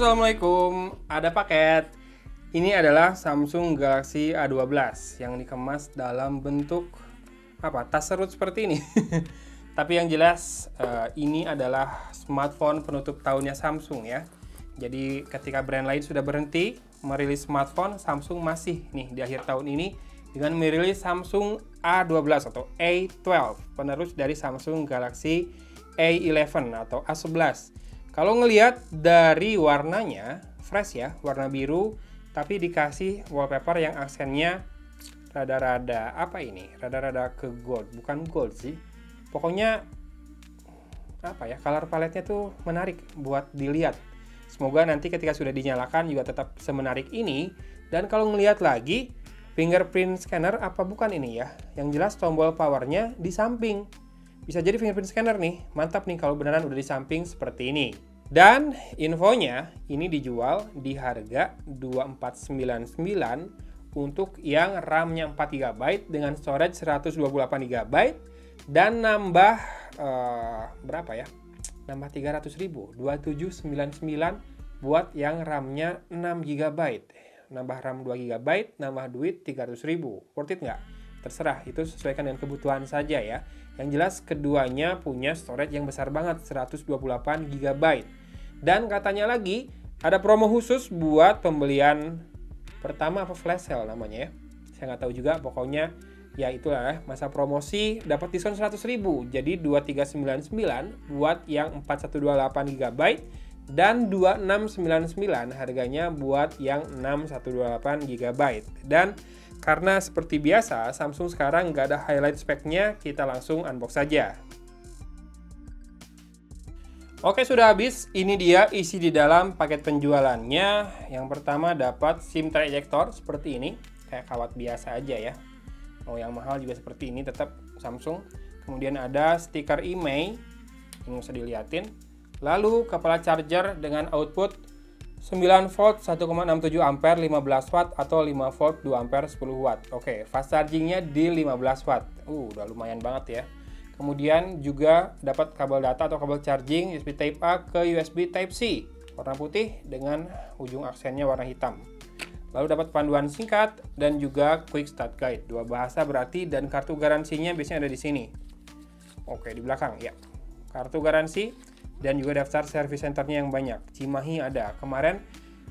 Assalamualaikum, ada paket. Ini adalah Samsung Galaxy A12 yang dikemas dalam bentuk tas serut seperti ini. Tapi yang jelas ini adalah smartphone penutup tahunnya Samsung ya. Jadi ketika brand lain sudah berhenti merilis smartphone, Samsung masih nih di akhir tahun ini dengan merilis Samsung A12 atau A12, penerus dari Samsung Galaxy A11 atau A11. Kalau ngelihat dari warnanya, fresh ya, warna biru, tapi dikasih wallpaper yang aksennya rada-rada rada-rada ke gold, bukan gold sih. Pokoknya color palette-nya tuh menarik buat dilihat. Semoga nanti ketika sudah dinyalakan juga tetap semenarik ini. Dan kalau ngelihat lagi, fingerprint scanner apa bukan ini ya? Yang jelas tombol powernya di samping. Bisa jadi fingerprint scanner nih, mantap nih kalau beneran udah di samping seperti ini. Dan infonya ini dijual di harga 2499 untuk yang RAM-nya 4GB dengan storage 128GB dan nambah nambah 300.000, 2799 buat yang RAM-nya 6GB. Nambah RAM 2GB, nambah duit 300.000. Worth it nggak? Terserah, itu sesuaikan dengan kebutuhan saja ya. Yang jelas keduanya punya storage yang besar banget, 128GB. Dan katanya lagi ada promo khusus buat pembelian pertama flash sale namanya ya. Saya nggak tahu juga, pokoknya ya itulah masa promosi dapat diskon 100.000. Jadi 2399 buat yang 4128GB dan 2699 harganya buat yang 6128GB. Dan karena seperti biasa, Samsung sekarang nggak ada highlight speknya, kita langsung unbox saja. Oke, sudah habis. Ini dia isi di dalam paket penjualannya. Yang pertama dapat SIM tray ejector seperti ini, kayak kawat biasa aja ya. Mau yang mahal juga seperti ini, tetap Samsung. Kemudian ada stiker IMEI, ini bisa dilihatin. Lalu kepala charger dengan output 9 volt 1,67 ampere 15 watt atau 5 volt 2 ampere 10 watt. Oke, fast chargingnya di 15 watt. Udah lumayan banget ya. Kemudian juga dapat kabel data atau kabel charging USB Type A ke USB Type C warna putih dengan ujung aksennya warna hitam. Lalu dapat panduan singkat dan juga quick start guide, dua bahasa berarti, dan kartu garansinya biasanya ada di sini. Oke, di belakang ya. Kartu garansi dan juga daftar service centernya yang banyak. Cimahi ada. Kemarin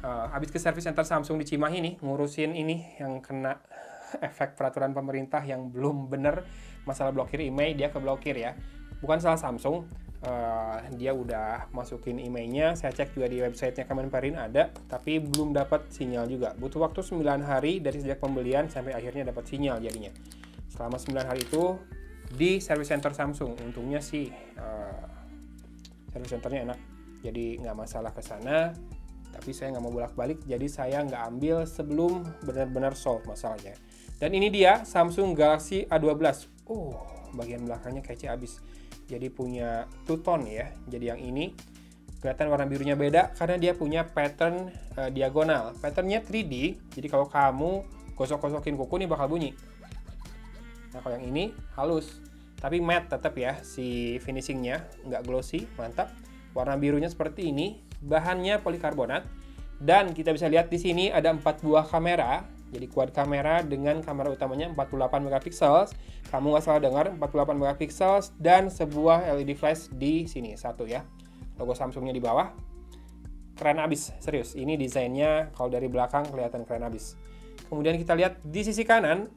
habis ke service center Samsung di Cimahi nih, ngurusin ini yang kena efek peraturan pemerintah yang belum bener, masalah blokir IMEI, dia keblokir ya. Bukan salah Samsung, dia udah masukin IMEI-nya, saya cek juga di websitenya Kemenperin ada, tapi belum dapat sinyal juga. Butuh waktu 9 hari dari sejak pembelian sampai akhirnya dapat sinyal jadinya. Selama 9 hari itu di service center Samsung, untungnya sih service centernya enak, jadi nggak masalah ke sana. Tapi saya nggak mau bolak-balik, jadi saya nggak ambil sebelum benar-benar solve masalahnya. Dan ini dia Samsung Galaxy A12. Bagian belakangnya kece abis. Jadi punya two tone ya. Jadi yang ini kelihatan warna birunya beda karena dia punya pattern diagonal. Patternnya 3D, jadi kalau kamu gosok-gosokin kuku nih bakal bunyi. Nah kalau yang ini halus, tapi matte tetap ya, si finishingnya nggak glossy, mantap. Warna birunya seperti ini, bahannya polikarbonat, dan kita bisa lihat di sini ada 4 buah kamera. Jadi quad kamera dengan kamera utamanya 48 megapiksel. Kamu nggak salah dengar, 48 megapiksel, dan sebuah LED flash di sini satu ya. Logo Samsungnya di bawah. Keren abis, serius. Ini desainnya kalau dari belakang kelihatan keren abis. Kemudian kita lihat di sisi kanan.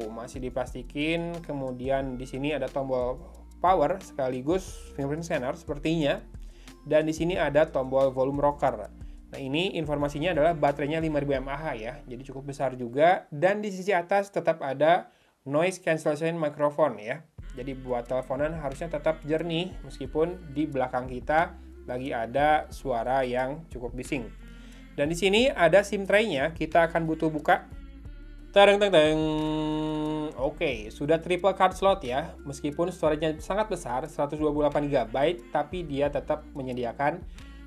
Masih diplastikin. Kemudian di sini ada tombol power sekaligus fingerprint scanner sepertinya. Dan di sini ada tombol volume rocker. Nah, ini informasinya adalah baterainya 5000 mAh ya. Jadi cukup besar juga, dan di sisi atas tetap ada noise cancellation microphone ya. Jadi buat teleponan harusnya tetap jernih meskipun di belakang kita lagi ada suara yang cukup bising. Dan di sini ada SIM tray-nya, kita akan butuh buka. Teng. Oke, sudah triple card slot ya. Meskipun storage-nya sangat besar, 128GB, tapi dia tetap menyediakan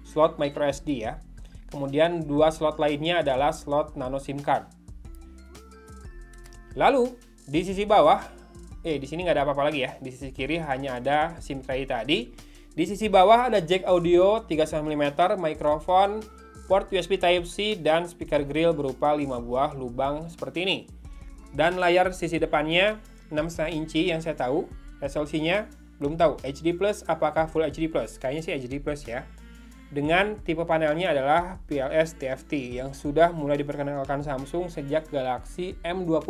slot micro SD ya. Kemudian 2 slot lainnya adalah slot nano SIM card. Lalu di sisi bawah, di sini nggak ada apa-apa lagi ya. Di sisi kiri hanya ada SIM tray tadi. Di sisi bawah ada jack audio 3,5 mm, mikrofon, port USB Type-C, dan speaker grill berupa 5 buah lubang seperti ini. Dan layar sisi depannya 6,5 inci yang saya tahu. Resolusinya belum tahu, HD+, apakah Full HD+? Kayaknya sih HD+, ya. Dengan tipe panelnya adalah PLS TFT yang sudah mulai diperkenalkan Samsung sejak Galaxy M20.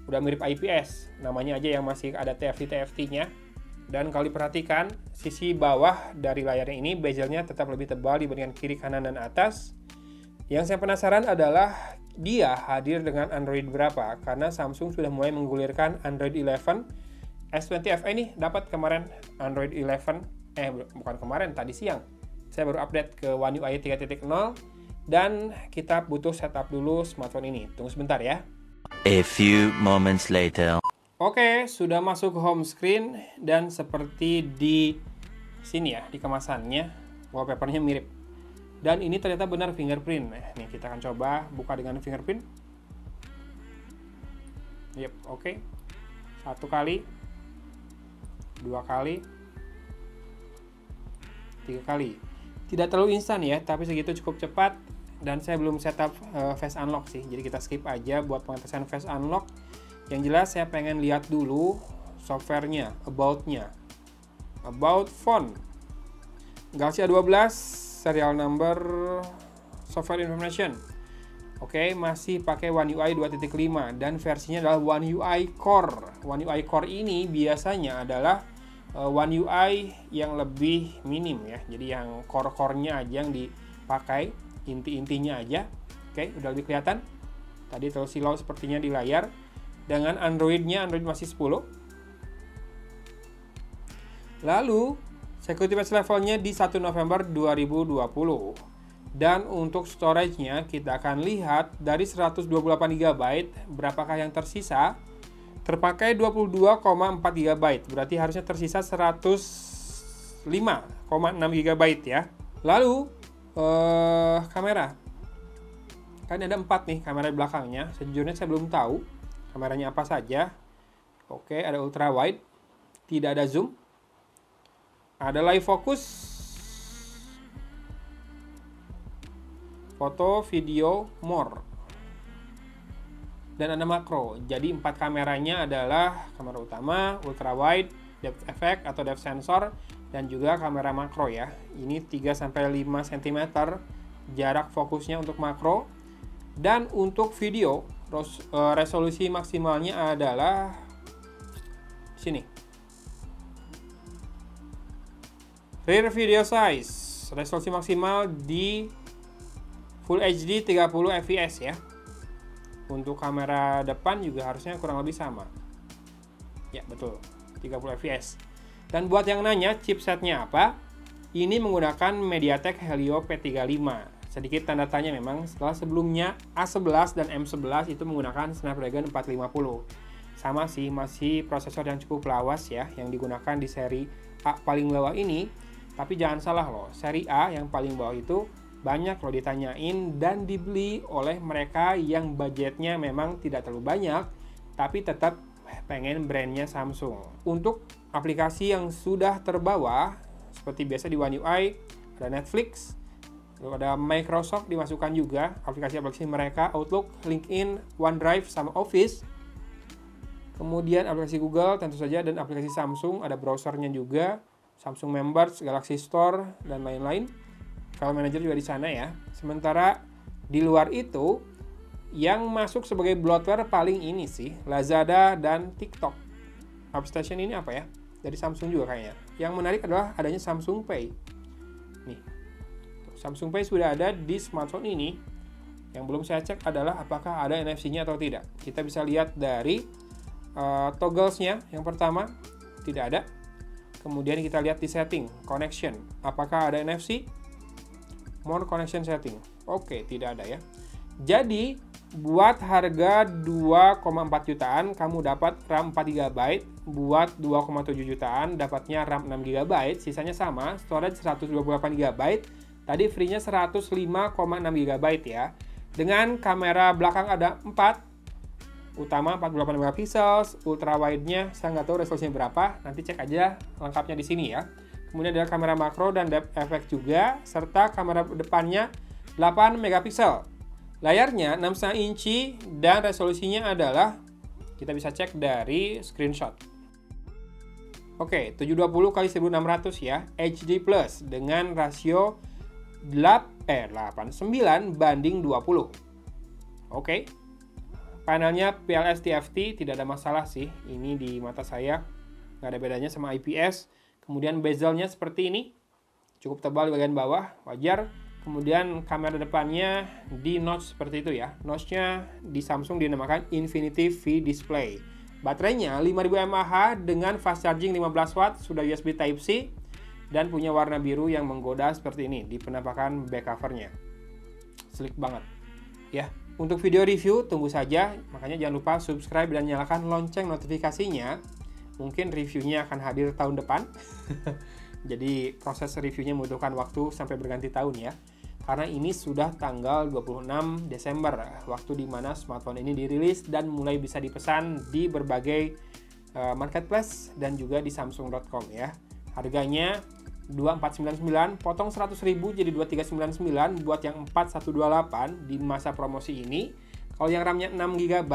Udah mirip IPS, namanya aja yang masih ada TFT-TFT-nya. Dan kalau diperhatikan, sisi bawah dari layarnya ini bezelnya tetap lebih tebal dibandingkan kiri, kanan, dan atas. Yang saya penasaran adalah dia hadir dengan Android berapa, karena Samsung sudah mulai menggulirkan Android 11. S20 FE ini dapat kemarin Android 11, bukan kemarin, tadi siang. Saya baru update ke One UI 3.0 dan kita butuh setup dulu smartphone ini. Tunggu sebentar ya. A few moments later. Oke, sudah masuk ke home screen dan seperti di sini ya, di kemasannya, wallpapernya mirip. Dan ini ternyata benar fingerprint. Nih, kita akan coba buka dengan fingerprint. Yep, oke. 1 kali, 2 kali, 3 kali. Tidak terlalu instan ya, tapi segitu cukup cepat. Dan saya belum setup face unlock sih, jadi kita skip aja buat pengetesan face unlock. Yang jelas saya pengen lihat dulu softwarenya, about-nya. About phone. Galaxy A12, serial number, software information. Oke, masih pakai One UI 2.5 dan versinya adalah One UI Core. One UI Core ini biasanya adalah One UI yang lebih minim ya. Jadi yang core-core-nya aja yang dipakai, inti-intinya aja. Oke, udah lebih kelihatan. Tadi terlalu silau sepertinya di layar. Dengan Android-nya, Android masih 10. Lalu, security patch levelnya di 1 November 2020. Dan untuk storage-nya, kita akan lihat dari 128 GB, berapakah yang tersisa? Terpakai 22,4 GB, berarti harusnya tersisa 105,6 GB ya. Lalu, kamera. Kan ada 4 nih kamera di belakangnya. Sejujurnya saya belum tahu kameranya apa saja. Oke, ada ultra wide, tidak ada zoom, ada live focus, foto, video, more, dan ada makro. Jadi 4 kameranya adalah kamera utama, ultra wide, depth effect atau depth sensor, dan juga kamera makro ya. Ini 3-5 cm jarak fokusnya untuk makro. Dan untuk video, resolusi maksimalnya adalah sini. Rear video size, resolusi maksimal di Full HD 30 fps ya. Untuk kamera depan juga harusnya kurang lebih sama. Ya, betul. 30 fps. Dan buat yang nanya chipsetnya apa? Ini menggunakan MediaTek Helio P35. Sedikit tanda tanya memang, setelah sebelumnya A11 dan M11 itu menggunakan Snapdragon 450. Sama sih, masih prosesor yang cukup lawas ya, yang digunakan di seri A paling bawah ini. Tapi jangan salah loh, seri A yang paling bawah itu banyak loh ditanyain dan dibeli oleh mereka yang budgetnya memang tidak terlalu banyak, tapi tetap pengen brandnya Samsung. Untuk aplikasi yang sudah terbawa, seperti biasa di One UI, ada Netflix, lalu ada Microsoft dimasukkan juga, aplikasi-aplikasi mereka, Outlook, LinkedIn, OneDrive, sama Office. Kemudian aplikasi Google tentu saja, dan aplikasi Samsung, ada browsernya juga, Samsung Members, Galaxy Store, dan lain-lain. File Manager juga di sana ya. Sementara di luar itu, yang masuk sebagai bloatware paling ini sih, Lazada dan TikTok. AppStation ini apa ya? Dari Samsung juga kayaknya. Yang menarik adalah adanya Samsung Pay. Nih, Samsung Pay sudah ada di smartphone ini. Yang belum saya cek adalah apakah ada NFC-nya atau tidak. Kita bisa lihat dari togglesnya. Yang pertama, tidak ada. Kemudian kita lihat di setting, connection. Apakah ada NFC? More connection setting. Oke, tidak ada ya. Jadi, buat harga 2,4 jutaan, kamu dapat RAM 4 GB. Buat 2,7 jutaan, dapatnya RAM 6 GB. Sisanya sama, storage 128 GB. Tadi free-nya 105,6 GB ya. Dengan kamera belakang ada 4. Utama 48 MP, ultra wide-nya saya nggak tahu resolusinya berapa. Nanti cek aja lengkapnya di sini ya. Kemudian ada kamera makro dan depth effect juga, serta kamera depannya 8 megapiksel. Layarnya 6,5 inci dan resolusinya adalah, kita bisa cek dari screenshot. Oke, 720 x 1600 ya, HD Plus dengan rasio 89 banding 20. Oke. Panelnya PLS TFT, tidak ada masalah sih. Ini di mata saya nggak ada bedanya sama IPS. Kemudian bezelnya seperti ini, cukup tebal di bagian bawah, wajar. Kemudian kamera depannya di notch seperti itu ya. Notchnya di Samsung dinamakan Infinity V Display. Baterainya 5000 mAh dengan fast charging 15 watt, sudah USB Type-C, dan punya warna biru yang menggoda seperti ini di penampakan back covernya. Sleek banget ya. Untuk video review tunggu saja, makanya jangan lupa subscribe dan nyalakan lonceng notifikasinya. Mungkin reviewnya akan hadir tahun depan. Jadi proses reviewnya membutuhkan waktu sampai berganti tahun ya. Karena ini sudah tanggal 26 Desember, waktu dimana smartphone ini dirilis dan mulai bisa dipesan di berbagai marketplace dan juga di samsung.com ya. Harganya 2499, potong 100.000 jadi 2399 buat yang 4128 di masa promosi ini. Kalau yang RAM-nya 6GB,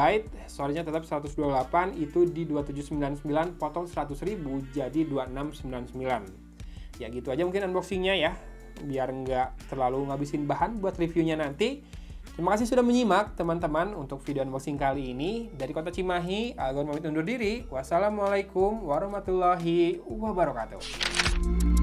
storage-nya tetap 128, itu di 2799, potong 100.000 jadi 2699. Ya gitu aja mungkin unboxing-nya ya, biar nggak terlalu ngabisin bahan buat reviewnya nanti. Terima kasih sudah menyimak teman-teman untuk video unboxing kali ini. Dari Kota Cimahi, Algon pamit undur diri. Wassalamualaikum warahmatullahi wabarakatuh.